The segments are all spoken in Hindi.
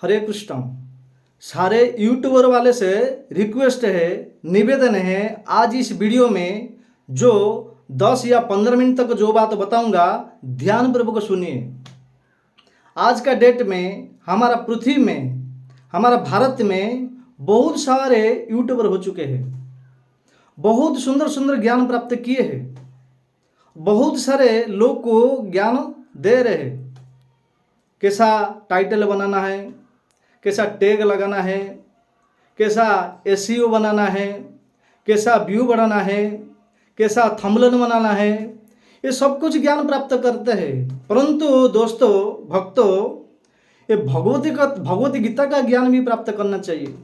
हरे कृष्ण। सारे यूट्यूबर वाले से रिक्वेस्ट है, निवेदन है, आज इस वीडियो में जो 10 या 15 मिनट तक जो बात बताऊंगा ध्यानपूर्वक सुनिए। आज का डेट में हमारा पृथ्वी में, हमारा भारत में बहुत सारे यूट्यूबर हो चुके हैं, बहुत सुंदर सुंदर ज्ञान प्राप्त किए हैं, बहुत सारे लोग को ज्ञान दे रहे हैं। कैसा टाइटल बनाना है, कैसा टैग लगाना है, कैसा एसईओ बनाना है, कैसा व्यू बढ़ाना है, कैसा थंबनेल बनाना है, ये सब कुछ ज्ञान प्राप्त करते हैं। परंतु दोस्तों, भक्तों, ये भगवत गीता का ज्ञान भी प्राप्त करना चाहिए।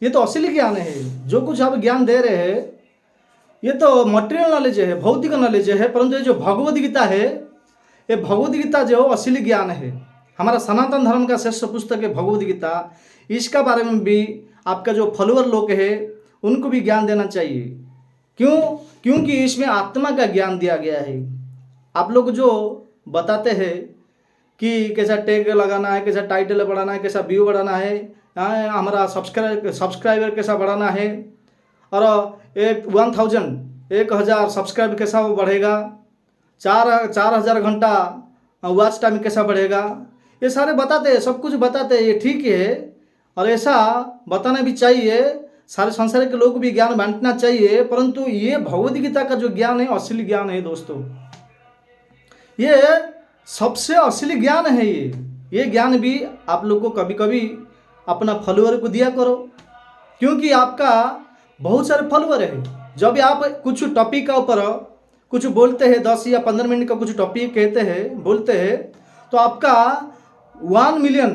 ये तो असली ज्ञान है। जो कुछ आप ज्ञान दे रहे हैं ये तो मटेरियल नॉलेज है, भौतिक नॉलेज है, परंतु ये जो भगवद गीता है, ये भगवद गीता जो असली ज्ञान है, हमारा सनातन धर्म का श्रेष्ठ पुस्तक है भगवद गीता। इसका बारे में भी आपका जो फॉलोअर लोग है उनको भी ज्ञान देना चाहिए। क्यों? क्योंकि इसमें आत्मा का ज्ञान दिया गया है। आप लोग जो बताते हैं कि कैसा टैग लगाना है, कैसा टाइटल बढ़ाना है, कैसा व्यू बढ़ाना है, हमारा सब्सक्राइबर कैसा बढ़ाना है, और 1000 सब्सक्राइब कैसा वो बढ़ेगा, 4000 घंटा वॉच टाइम कैसा बढ़ेगा, ये सारे बताते हैं, सब कुछ बताते हैं। ये ठीक है और ऐसा बताना भी चाहिए, सारे संसार के लोग भी ज्ञान बांटना चाहिए। परंतु ये भगवद गीता का जो ज्ञान है असली ज्ञान है दोस्तों, ये सबसे असली ज्ञान है। ये ज्ञान भी आप लोग को कभी कभी अपना फॉलोअर को दिया करो, क्योंकि आपका बहुत सारे फॉलोअर है। जब आप कुछ टॉपिक का ऊपर कुछ बोलते हैं, 10 या 15 मिनट का कुछ टॉपिक कहते हैं, बोलते हैं, तो आपका 1 मिलियन,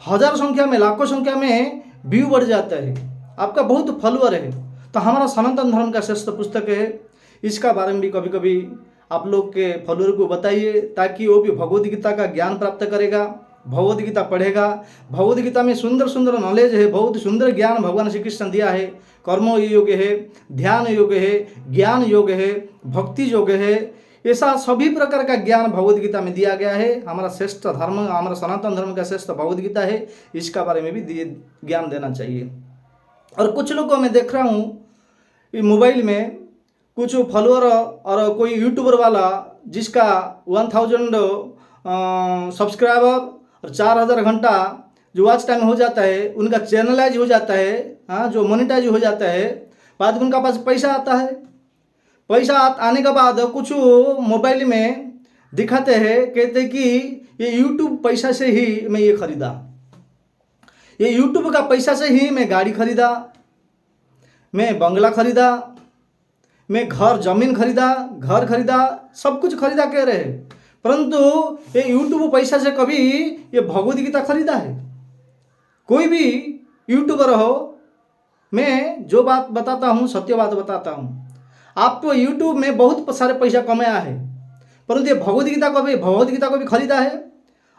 हजार संख्या में, लाखों संख्या में व्यू बढ़ जाता है। आपका बहुत फॉलोअर है। तो हमारा सनातन धर्म का श्रेष्ठ पुस्तक है, इसका बारे में भी कभी कभी आप लोग के फॉलोअर को बताइए, ताकि वो भी भगवद गीता का ज्ञान प्राप्त करेगा, भगवद गीता पढ़ेगा। भगवद गीता में सुंदर सुंदर नॉलेज है, बहुत सुंदर ज्ञान भगवान श्री कृष्ण दिया है। कर्म योग है, ध्यान योग है, ज्ञान योग है, भक्ति योग है, ऐसा सभी प्रकार का ज्ञान भगवद गीता में दिया गया है। हमारा श्रेष्ठ धर्म, हमारा सनातन धर्म का श्रेष्ठ भगवद गीता है, इसका बारे में भी ज्ञान देना चाहिए। और कुछ लोगों को मैं देख रहा हूँ मोबाइल में, कुछ फॉलोअर और कोई यूट्यूबर वाला जिसका 1000 सब्सक्राइबर और 4000 घंटा जो वॉच टाइम हो जाता है, उनका चैनलाइज हो जाता है, हाँ, जो मोनेटाइज हो जाता है, बाद में उनका पास पैसा आता है। पैसा आने के बाद कुछ मोबाइल में दिखाते हैं, कहते हैं कि ये यूट्यूब पैसा से ही मैं ये खरीदा, ये यूट्यूब का पैसा से ही मैं गाड़ी खरीदा, मैं बंगला खरीदा, मैं घर जमीन खरीदा, घर खरीदा, सब कुछ खरीदा कह रहे हैं। परंतु ये यूट्यूब पैसा से कभी ये भगवद गीता खरीदा है? कोई भी यूट्यूबर हो, मैं जो बात बताता हूँ सत्य बात बताता हूँ। आपको यूट्यूब में बहुत सारे पैसा कमाया है, परंतु ये भगवद गीता को भी खरीदा है?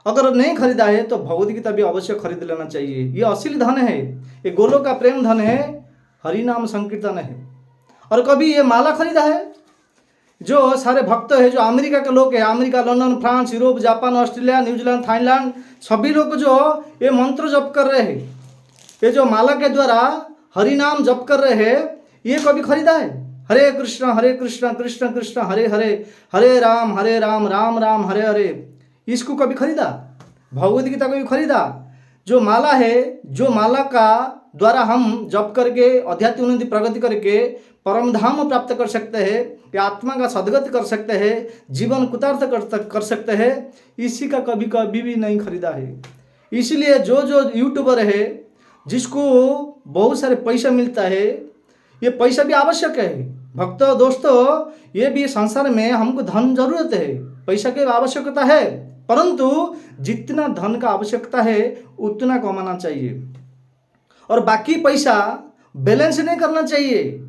अगर नहीं खरीदा है तो भगवद गीता भी अवश्य खरीद लेना चाहिए। ये असली धन है, ये गोलोक का प्रेम धन है, हरि नाम संकीर्तन है। और कभी ये माला खरीदा है? जो सारे भक्त है, जो अमेरिका के लोग है, America, London, France, Europe, Japan, Australia, New Zealand, Thailand, सभी लोग जो ये मंत्र जप कर रहे हैं, ये जो माला के द्वारा हरि नाम जप कर रहे हैं, ये कभी खरीदा है? हरे कृष्ण कृष्ण कृष्ण हरे हरे, हरे राम राम राम हरे हरे, इसको कभी खरीदा? भगवद गीता को भी खरीदा? जो माला है, जो माला का द्वारा हम जप करके आध्यात्मिक उन्नति प्रगति करके परम धाम प्राप्त कर सकते हैं, या आत्मा का सद्गति कर सकते हैं, जीवन कृतार्थ कर सकते हैं, इसी का कभी कभी भी नहीं खरीदा है। इसलिए जो जो यूट्यूबर है, जिसको बहुत सारे पैसा मिलता है, ये पैसा भी आवश्यक है भक्तों, दोस्तों। ये भी संसार में हमको धन जरूरत है, पैसा की आवश्यकता है, परंतु जितना धन का आवश्यकता है उतना कमाना चाहिए, और बाकी पैसा बैलेंस नहीं करना चाहिए।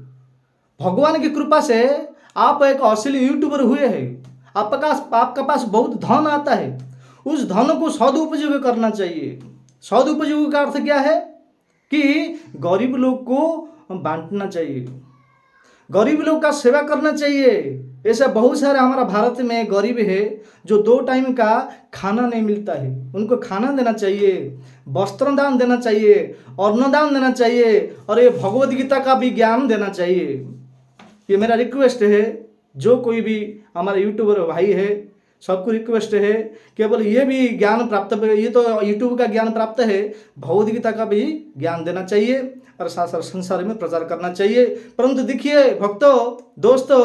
भगवान की कृपा से आप एक असली यूट्यूबर हुए हैं, आपका पास बहुत धन आता है, उस धन को सदुपयोग करना चाहिए। सदुपयोग का अर्थ क्या है? कि गरीब लोग को बांटना चाहिए, गरीब लोग का सेवा करना चाहिए, ऐसे बहुत सारे हमारा भारत में गरीब है जो 2 टाइम का खाना नहीं मिलता है। उनको खाना देना चाहिए, वस्त्र दान देना चाहिए, अन्नदान देना चाहिए और ये भगवद गीता का भी ज्ञान देना चाहिए। ये मेरा रिक्वेस्ट है, जो कोई भी हमारा यूट्यूबर भाई है सबको रिक्वेस्ट है, केवल ये भी ज्ञान प्राप्त, ये तो यूट्यूब का ज्ञान प्राप्त है, भगवद गीता का भी ज्ञान देना चाहिए और सारा संसार में प्रचार करना चाहिए। परंतु देखिए भक्तों, दोस्तों,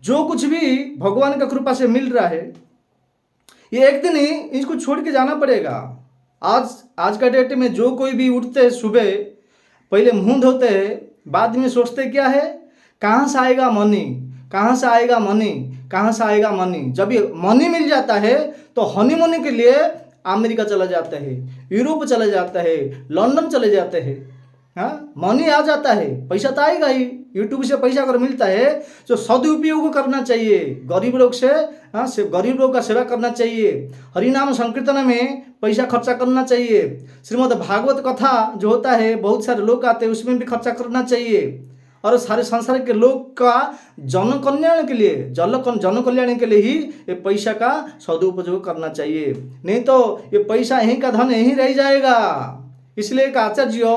जो कुछ भी भगवान का कृपा से मिल रहा है, ये एक दिन ही इसको छोड़ के जाना पड़ेगा। आज का डेट में जो कोई भी उठते हैं सुबह, पहले मुंह धोते हैं, बाद में सोचते क्या है, कहाँ से आएगा मनी, कहाँ से आएगा मनी, कहाँ से आएगा मनी। जब ये मनी मिल जाता है तो हनीमून के लिए अमेरिका चला जाता है, यूरोप चला जाता है, लंदन चले जाते हैं। हाँ, मनी आ जाता है, पैसा तो आएगा ही। यूट्यूब से पैसा अगर मिलता है तो सदुपयोग करना चाहिए, गरीब लोग से गरीब लोग का सेवा करना चाहिए, हरिनाम संकीर्तन में पैसा खर्चा करना चाहिए, श्रीमद् भागवत कथा जो होता है बहुत सारे लोग आते हैं उसमें भी खर्चा करना चाहिए और सारे संसार के लोग का जन कल्याण के लिए जन कल्याण के लिए ही ये पैसा का सदुपयोग करना चाहिए। नहीं तो ये पैसा यहीं का धन यहीं रह जाएगा। इसलिए एक आचार्य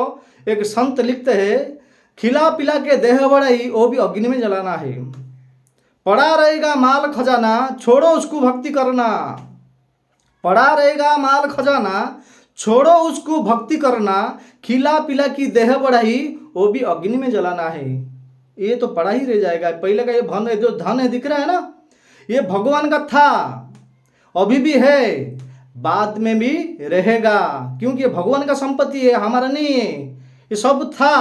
एक संत लिखते हैं, खिला पिला के देह बढ़ाई वो भी अग्नि में जलाना है। पड़ा रहेगा माल खजाना, छोड़ो उसको भक्ति करना। पड़ा रहेगा माल खजाना, छोड़ो उसको भक्ति करना। खिला पिला की देह बढ़ाई वो भी अग्नि में जलाना है। ये तो पड़ा ही रह जाएगा। पहले का ये धन है, जो धन है दिख रहा है ना, ये भगवान का था, अभी भी है, बाद में भी रहेगा, क्योंकि ये भगवान का संपत्ति है, हमारा नहीं है। ये सब था,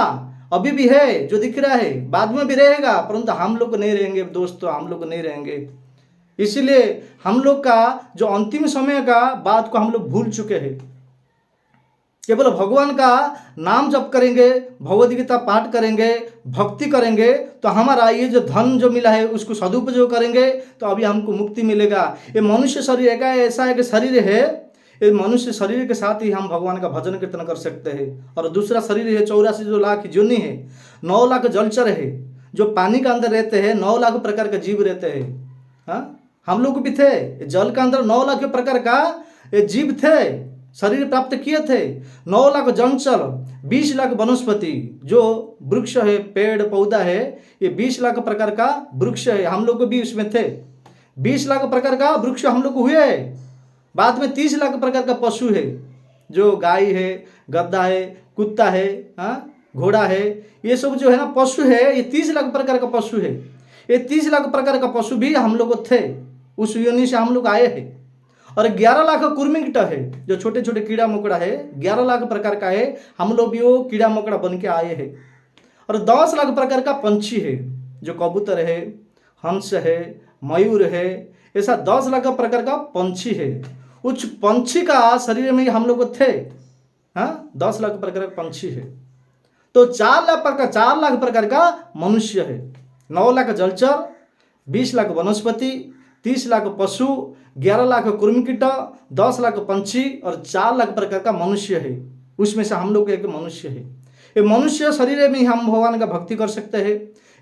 अभी भी है, जो दिख रहा है, बाद में भी रहेगा, परंतु हम लोग नहीं रहेंगे दोस्तों, हम लोग नहीं रहेंगे। इसलिए हम लोग का जो अंतिम समय का बात को हम लोग भूल चुके हैं। केवल भगवान का नाम जप करेंगे, भगवद गीता पाठ करेंगे, भक्ति करेंगे, तो हमारा ये जो धन जो मिला है उसको सदुपयोग करेंगे तो अभी हमको मुक्ति मिलेगा। ये मनुष्य शरीर का ऐसा एक शरीर है, इस मनुष्य शरीर के साथ ही हम भगवान का भजन कीर्तन कर सकते हैं। और दूसरा शरीर है 84 जो लाख योनि है, 9 लाख जलचर है जो पानी के अंदर रहते हैं, 9 लाख प्रकार के जीव रहते हैं। हाँ, हम लोग भी थे, जल के अंदर 9 लाख प्रकार का जीव थे, शरीर प्राप्त किए थे। 9 लाख जलचर, 20 लाख वनस्पति, जो वृक्ष है, पेड़ पौधा है, ये 20 लाख प्रकार का वृक्ष है, हम लोग भी उसमें थे। 20 लाख प्रकार का वृक्ष हम लोग हुए। बाद में 30 लाख प्रकार का पशु है, जो गाय है, गद्दा है, कुत्ता है, घोड़ा है, ये सब जो है ना पशु है, ये 30 लाख प्रकार का पशु है। ये 30 लाख प्रकार का पशु भी हम लोग थे, उस योनि से हम लोग आए हैं। और 11 लाख कुर्मिकीट है, जो छोटे छोटे कीड़ा मकोड़ा है, 11 लाख प्रकार का है, हम लोग भी वो कीड़ा मकोड़ा बन के आए हैं। और 10 लाख प्रकार का पंछी है, जो कबूतर है, हंस है, मयूर है, ऐसा 10 लाख प्रकार का पंछी है। उस पंछी का शरीर में हम लोग थे। हाँ, 10 लाख प्रकार का पंछी है, तो 4 लाख प्रकार का मनुष्य है। 9 लाख जलचर, 20 लाख वनस्पति, 30 लाख पशु, 11 लाख कुर्मिकीट, 10 लाख पंछी और 4 लाख प्रकार का मनुष्य है। उसमें से हम लोग एक मनुष्य है। ये मनुष्य शरीर में ही हम भगवान का भक्ति कर सकते हैं,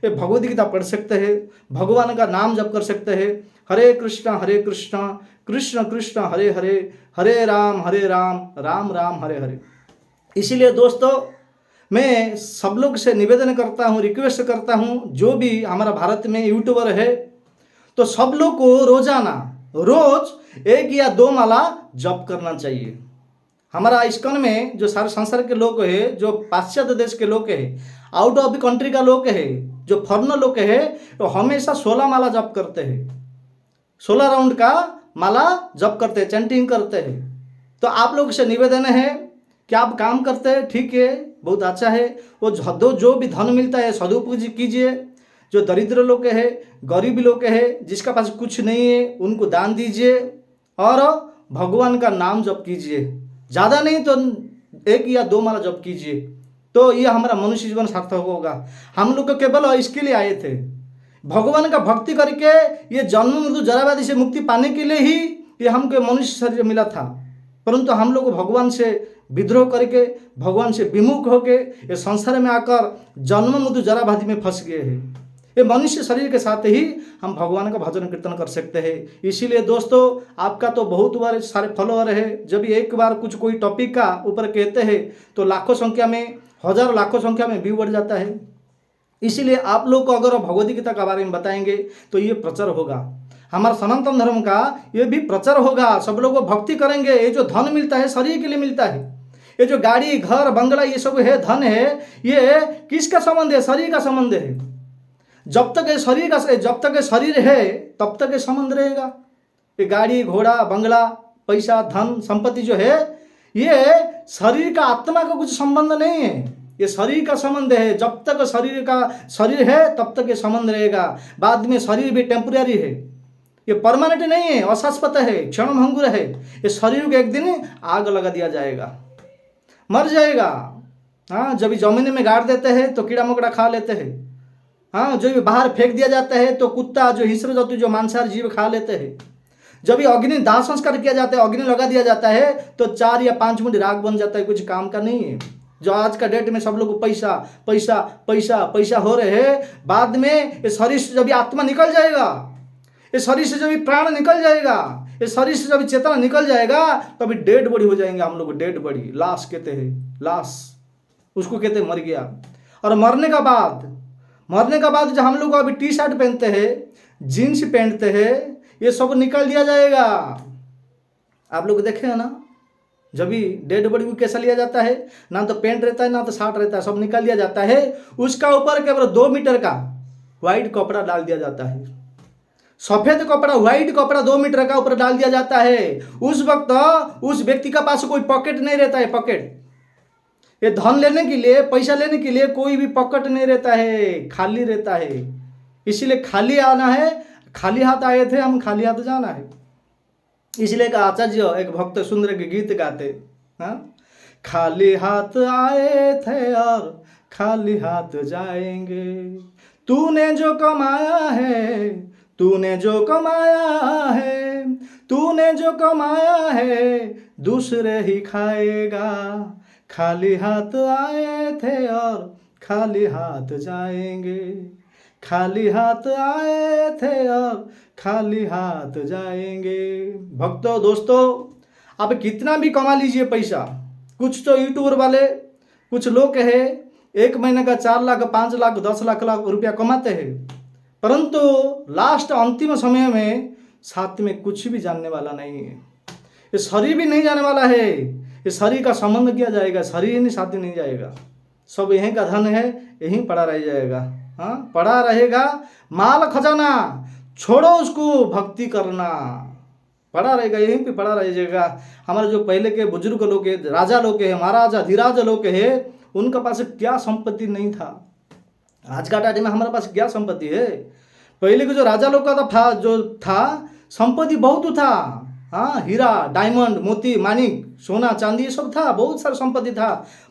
ये भगवद गीता पढ़ सकते हैं, भगवान का नाम जप कर सकते हैं। हरे कृष्णा कृष्ण कृष्ण हरे हरे, हरे राम राम राम हरे हरे। इसीलिए दोस्तों, मैं सब लोग से निवेदन करता हूँ, रिक्वेस्ट करता हूँ, जो भी हमारा भारत में यूट्यूबर है, तो सब लोग को रोजाना रोज 1 या 2 माला जप करना चाहिए। हमारा इस्कॉन में जो सारे संसार के लोग है, जो पाश्चात्य देश के लोग है, आउट ऑफ द कंट्री का लोग है, जो फॉरेनर लोग है, तो हमेशा 16 माला जप करते हैं, 16 राउंड का माला जप करते हैं, चैंटिंग करते हैं। तो आप लोग से निवेदन है कि आप काम करते हैं, ठीक है, बहुत अच्छा है, वो जो भी धन मिलता है सदुपयोग कीजिए। जो दरिद्र लोग है, गरीब लोग है, जिसका पास कुछ नहीं है, उनको दान दीजिए और भगवान का नाम जप कीजिए। ज़्यादा नहीं तो 1 या 2 माला जप कीजिए, तो ये हमारा मनुष्य जीवन सार्थक होगा। हम लोग केवल इसके लिए आए थे, भगवान का भक्ति करके ये जन्म मृत्यु जराव्याधि से मुक्ति पाने के लिए ही ये हमको मनुष्य शरीर मिला था। परंतु हम लोग भगवान से विद्रोह करके, भगवान से विमुख होके ये संसार में आकर जन्म मृत्यु जराव्याधि में फंस गए हैं। ये मनुष्य शरीर के साथ ही हम भगवान का भजन कीर्तन कर सकते हैं। इसीलिए दोस्तों, आपका तो बहुत बार सारे फॉलोअर है, जब एक बार कुछ कोई टॉपिक का ऊपर कहते हैं तो लाखों संख्या में, हजारों लाखों संख्या में व्यू बढ़ जाता है। इसीलिए आप लोग को अगर भगवद गीता के बारे में बताएंगे तो ये प्रचार होगा, हमारा सनातन धर्म का ये भी प्रचार होगा, सब लोग भक्ति करेंगे। ये जो धन मिलता है शरीर के लिए मिलता है, ये जो गाड़ी घर बंगला ये सब है, धन है, ये किसका संबंध है? शरीर का संबंध है। जब तक ये शरीर का, जब तक ये शरीर है तब तक ये संबंध रहेगा। ये गाड़ी घोड़ा बंगला पैसा धन संपत्ति जो है, ये शरीर का आत्मा का कुछ संबंध नहीं है, ये शरीर का संबंध है। जब तक शरीर है तब तक ये संबंध रहेगा। बाद में शरीर भी टेम्पोररी है, ये परमानेंट नहीं है, अशाश्वत है, क्षणभंगुर है। ये शरीर को एक दिन आग लगा दिया जाएगा, मर जाएगा। हाँ, जब जमीन में गाड़ देते हैं तो कीड़ा मकोड़ा खा लेते हैं। हाँ, जो बाहर फेंक दिया जाता है तो कुत्ता, जो हिंस्र जंतु, जो मांसाहारी जीव खा लेते हैं। जब अग्नि दाह संस्कार किया जाता है, अग्नि लगा दिया जाता है तो 4 या 5 मुंडी राख बन जाता है, कुछ काम का नहीं है। जो आज का डेट में सब लोग पैसा पैसा पैसा पैसा हो रहे हैं, बाद में ये शरीर से जब आत्मा निकल जाएगा, ये शरीर से जब प्राण निकल जाएगा, ये शरीर से जब चेतना निकल जाएगा, तभी डेड बॉडी हो जाएंगे हम लोग। डेड बॉडी, लाश कहते हैं, लाश उसको कहते हैं, मर गया। और मरने का बाद जो हम लोग अभी टी शर्ट पहनते हैं, जीन्स पहनते हैं, ये सब निकल दिया जाएगा। आप लोग देखे हैं ना, जब भी डेड बॉडी को कैसा लिया जाता है, ना तो पेंट रहता है ना तो शर्ट रहता है, सब निकाल दिया जाता है। उसका ऊपर केवल 2 मीटर का व्हाइट कपड़ा डाल दिया जाता है, सफेद कपड़ा, व्हाइट कपड़ा 2 मीटर का ऊपर डाल दिया जाता है। उस वक्त उस व्यक्ति का पास कोई पॉकेट नहीं रहता है, पॉकेट। ये धन लेने के लिए, पैसा लेने के लिए कोई भी पॉकेट नहीं रहता है, खाली रहता है। इसीलिए खाली आना है, खाली हाथ आए थे, हम खाली हाथ जाना है। इसलिए का आचार्य एक भक्त सुंदर के गीत गाते, हाँ, खाली हाथ आए थे और खाली हाथ जाएंगे, तूने जो कमाया है, तूने जो कमाया है, तूने जो कमाया है, दूसरे ही खाएगा। खाली हाथ आए थे और खाली हाथ जाएंगे, खाली हाथ आए थे और खाली हाथ जाएंगे। भक्तों, दोस्तों, आप कितना भी कमा लीजिए पैसा, कुछ तो यूट्यूबर वाले, कुछ लोग है 1 महीने का 4 लाख 5 लाख 10 लाख रुपया कमाते हैं, परंतु लास्ट अंतिम समय में साथ में कुछ भी जानने वाला नहीं है। ये शरीर भी नहीं जाने वाला है, ये शरीर का संबंध किया जाएगा, शरीर ही नहीं साथ नहीं जाएगा। सब यहीं का धन है, यहीं पड़ा रह जाएगा। हाँ, पड़ा रहेगा माल खजाना, छोड़ो उसको भक्ति करना, पड़ा रहेगा, यहीं पे पड़ा रह जाएगा। हमारे जो पहले के बुजुर्ग लोग है, राजा लोग है, महाराजा धीराज लोग है, उनके पास क्या संपत्ति नहीं था। आज का टाइम में हमारे पास क्या संपत्ति है? पहले के जो राजा लोग का था, जो था संपत्ति बहुत था। हाँ, हीरा डायमंड मोती मानिक सोना चांदी ये सब था, बहुत सारा संपत्ति था।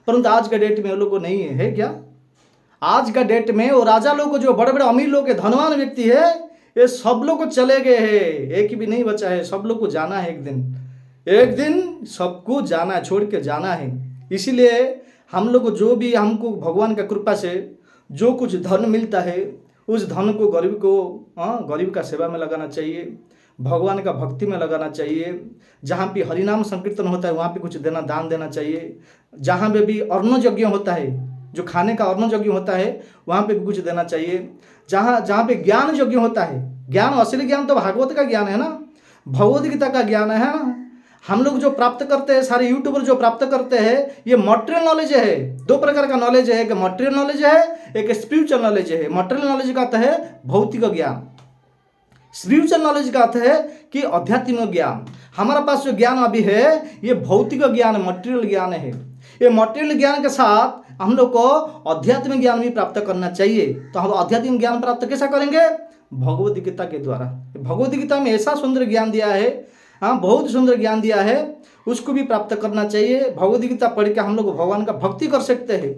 परंतु आज के डेट में वो लोग को नहीं है क्या? आज का डेट में वो राजा लोग को, जो बड़े बड़े अमीर लोग के धनवान व्यक्ति है, ये सब लोग को चले गए हैं, एक भी नहीं बचा है। सब लोग को जाना है, एक दिन सबको जाना है, छोड़ के जाना है। इसीलिए हम लोग को जो भी, हमको भगवान का कृपा से जो कुछ धन मिलता है, उस धन को गरीब का सेवा में लगाना चाहिए, भगवान का भक्ति में लगाना चाहिए। जहाँ पे हरिनाम संकीर्तन होता है वहाँ पे कुछ देना, दान देना चाहिए। जहाँ पे भी अन्न यज्ञ होता है, जो खाने का अन्न यज्ञ होता है, वहाँ पे भी कुछ देना चाहिए। जहाँ पे ज्ञान यज्ञ होता है, ज्ञान, असली ज्ञान तो भागवत का ज्ञान है ना, भगवद गीता का ज्ञान है ना। हम लोग जो प्राप्त करते हैं, सारे यूट्यूबर जो प्राप्त करते हैं, ये मटेरियल नॉलेज है। 2 प्रकार का नॉलेज है, एक मटेरियल नॉलेज है, एक स्पिरिचुअल नॉलेज है। मटेरियल नॉलेज का अर्थ है भौतिक ज्ञान, स्पिरिचुअल नॉलेज का अर्थ है कि आध्यात्मिक ज्ञान। हमारे पास जो ज्ञान अभी है ये भौतिक ज्ञान, मटेरियल ज्ञान है। ये मटेरियल ज्ञान के साथ हम लोग को आध्यात्मिक ज्ञान भी प्राप्त करना चाहिए। तो हम आध्यात्मिक ज्ञान प्राप्त कैसा करेंगे? भगवद गीता के द्वारा। भगवद गीता में ऐसा सुंदर ज्ञान दिया है, हाँ, बहुत सुंदर ज्ञान दिया है, उसको भी प्राप्त करना चाहिए। भगवद गीता पढ़ के हम लोग भगवान का भक्ति कर सकते हैं।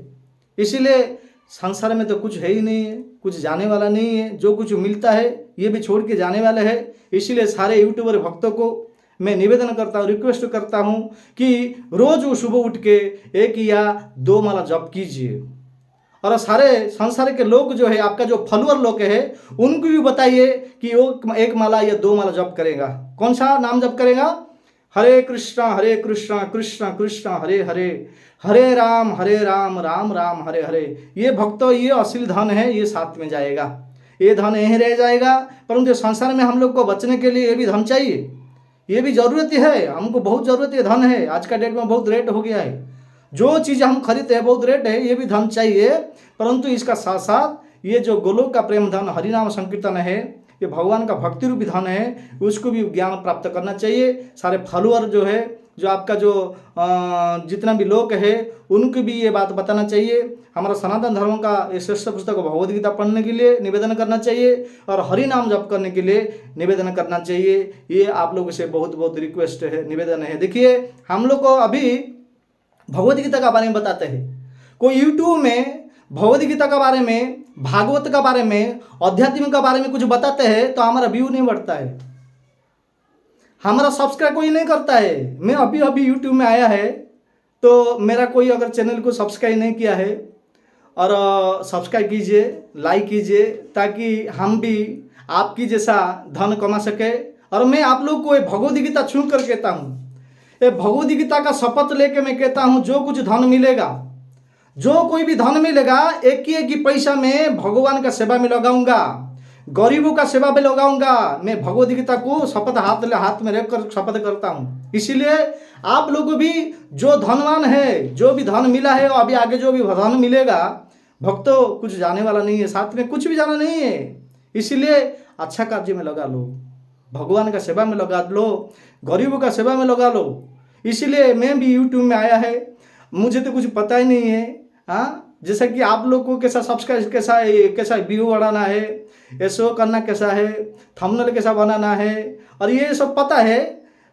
इसीलिए संसार में तो कुछ है ही नहीं है, कुछ जाने वाला नहीं है। जो कुछ मिलता है ये भी छोड़ के जाने वाले है। इसीलिए सारे यूट्यूबर भक्तों को मैं निवेदन करता हूँ, रिक्वेस्ट करता हूँ कि रोज सुबह उठ के 1 या 2 माला जप कीजिए और सारे संसार के लोग जो है, आपका जो फॉलोअर लोग है, उनको भी बताइए कि वो एक माला या 2 माला जप करेगा। कौन सा नाम जप करेगा? हरे कृष्णा कृष्ण कृष्ण हरे हरे, हरे राम राम राम हरे हरे। ये भक्तों, ये असली धन है, ये साथ में जाएगा, ये धन यहीं रह जाएगा। परंतु संसार में हम लोग को बचने के लिए ये भी धन चाहिए, ये भी जरूरत है, हमको बहुत जरूरत है, धन है। आज का डेट में बहुत रेट हो गया है, जो चीज़ हम खरीदते हैं बहुत रेट है, ये भी धन चाहिए। परंतु इसका साथ साथ ये जो गोलोक का प्रेम धन हरिनाम संकीर्तन है, ये भगवान का भक्ति रूपी धन है, उसको भी ज्ञान प्राप्त करना चाहिए। सारे फॉलोअर जो है, जो आपका जो जितना भी लोग है, उनको भी ये बात बताना चाहिए। हमारा सनातन धर्म का ये श्रेष्ठ पुस्तक भगवद गीता पढ़ने के लिए निवेदन करना चाहिए और हरि नाम जप करने के लिए निवेदन करना चाहिए। ये आप लोगों से बहुत बहुत रिक्वेस्ट है, निवेदन है। देखिए, हम लोग को अभी भगवद गीता के बारे में बताते हैं, कोई यूट्यूब में भगवद गीता के बारे में, भागवत के बारे में, अध्यात्म के बारे में कुछ बताते हैं तो हमारा व्यू नहीं बढ़ता है, हमारा सब्सक्राइब कोई नहीं करता है। मैं अभी अभी यूट्यूब में आया है, तो मेरा कोई अगर चैनल को सब्सक्राइब नहीं किया है और सब्सक्राइब कीजिए, लाइक कीजिए, ताकि हम भी आपकी जैसा धन कमा सके। और मैं आप लोग को ये भगवद गीता छू कर कहता हूँ, ये भगवद गीता का शपथ लेके मैं कहता हूँ, जो कुछ धन मिलेगा, जो कोई भी धन मिलेगा, एक ही पैसा में भगवान का सेवा में लगाऊंगा, गरीबों का सेवा में लगाऊंगा। मैं भगवद गीता को शपथ हाथ में रखकर शपथ करता हूँ। इसीलिए आप लोगों भी जो धनवान है, जो भी धन मिला है, अभी आगे जो भी धन मिलेगा, भक्तों कुछ जाने वाला नहीं है, साथ में कुछ भी जाना नहीं है। इसीलिए अच्छा कार्य में लगा लो, भगवान का सेवा में लगा लो, गरीबों का सेवा में लगा लो। इसीलिए मैं भी यूट्यूब में आया है, मुझे तो कुछ पता ही नहीं है। हाँ, जैसा कि आप लोग को कैसा सब्सक्राइब, कैसा व्यू बढ़ाना है, एसओ करना कैसा है, थंबनेल कैसा बनाना है, और ये सब पता है।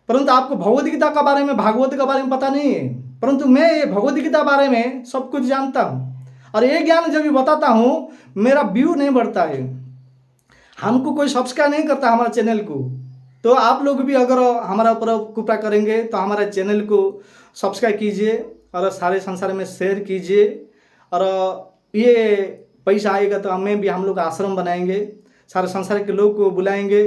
परंतु आपको भगवद गीता के बारे में, भागवत के बारे में पता नहीं है। परंतु मैं ये भगवद गीता बारे में सब कुछ जानता हूँ, और ये ज्ञान जब भी बताता हूँ, मेरा व्यू नहीं बढ़ता है, हमको कोई सब्सक्राइब नहीं करता हमारा चैनल को। तो आप लोग भी अगर हमारा ऊपर कृपा करेंगे तो हमारे चैनल को सब्सक्राइब कीजिए और सारे संसार में शेयर कीजिए। और ये पैसा आएगा तो हम लोग आश्रम बनाएंगे, सारे संसार के लोग को बुलाएंगे,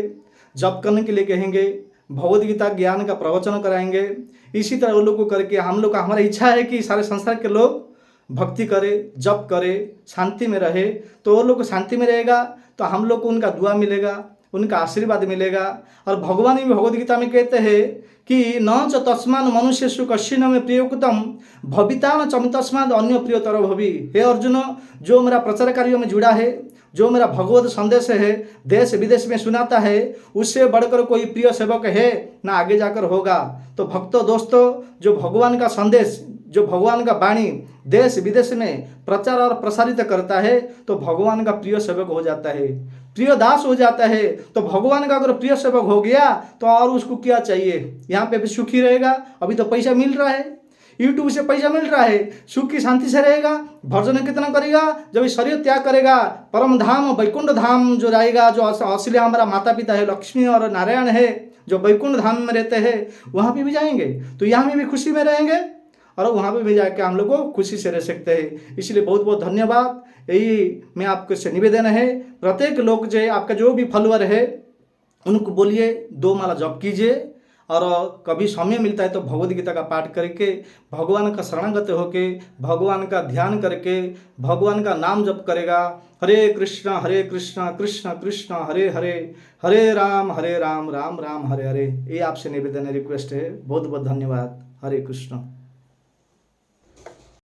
जप करने के लिए कहेंगे, भगवद गीता ज्ञान का प्रवचन कराएंगे। इसी तरह वो लोग को करके हम लोग का, हमारा इच्छा है कि सारे संसार के लोग भक्ति करे, जप करे, शांति में रहे। तो वो लोग को शांति में रहेगा तो हम लोग को उनका दुआ मिलेगा, उनका आशीर्वाद मिलेगा। और भगवान भी भगवद गीता में कहते हैं कि न च तस्मान मनुष्येषु कश्चिन में प्रियोकृतम भविता न चम तस्माद अन्य प्रियतर भवि। हे अर्जुन, जो मेरा प्रचार कार्यों में जुड़ा है, जो मेरा भगवत संदेश है, देश विदेश में सुनाता है, उससे बढ़कर कोई प्रिय सेवक है ना आगे जाकर होगा। तो भक्तों, दोस्तों, जो भगवान का संदेश, जो भगवान का वाणी देश विदेश में प्रचार और प्रसारित करता है, तो भगवान का प्रिय सेवक हो जाता है, प्रिय दास हो जाता है। तो भगवान का अगर प्रिय सेवक हो गया तो और उसको क्या चाहिए? यहाँ पे भी सुखी रहेगा। अभी तो पैसा मिल रहा है, यूट्यूब से पैसा मिल रहा है, सुख की शांति से रहेगा। भजन कितना करेगा? जब शरीर त्याग करेगा, परम धाम वैकुंठ धाम जो जाएगा, जो असली हमारा माता पिता है, लक्ष्मी और नारायण है, जो वैकुंठ धाम में रहते हैं, वहाँ पे भी जाएंगे तो यहाँ भी खुशी में रहेंगे और वहाँ पे भी जाके हम लोग को खुशी से रह सकते हैं। इसलिए बहुत बहुत धन्यवाद। यही मैं आपको से निवेदन है, प्रत्येक लोग जो है, आपका जो भी फॉलोअर है, उनको बोलिए 2 माला जप कीजिए और कभी समय मिलता है तो भगवद गीता का पाठ करके, भगवान का शरणागत होके, भगवान का ध्यान करके, भगवान का नाम जप करेगा। हरे कृष्णा कृष्ण कृष्ण हरे हरे, हरे राम राम राम हरे हरे। ये आपसे निवेदन है, रिक्वेस्ट है। बहुत बहुत धन्यवाद। हरे कृष्ण।